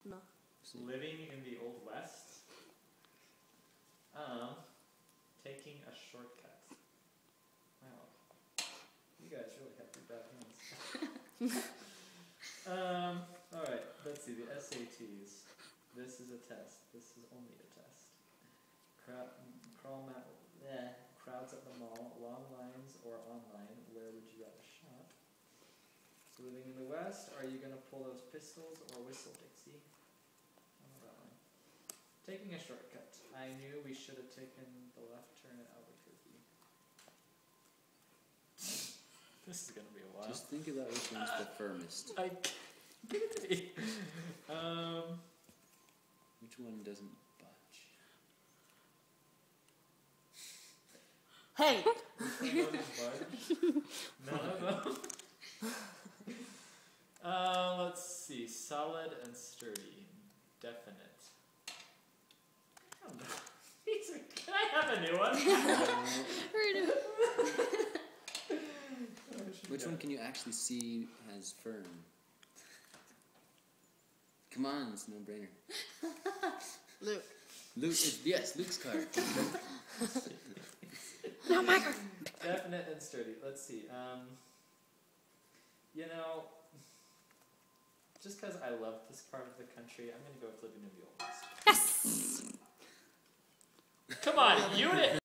No. Living in the Old West. Taking a shortcut. Wow. You guys really have pretty bad hands. Alright, let's see, the SATs. This is a test. This is only a test. Crowds at the mall, long lines or online, where would you rather shop? So living in the West, are you going to pull those pistols or whistle, Dixie? That one. Taking a shortcut. I knew we should have taken the left turn at Albuquerque. This is going to be a while. Just think about which one's the firmest. Give it to me. Which one doesn't budge? Hey! Which one doesn't budge? None of them. Let's see. Solid and sturdy. Definite. I don't know. Can I have a new one? Which one can you actually see as firm? Come on, it's a no-brainer. Luke. Yes, Luke's card. No, my card. Definite and sturdy. Let's see. You know, just because I love this part of the country, I'm going to go with living in the Old West. Yes! Come on, you didn't.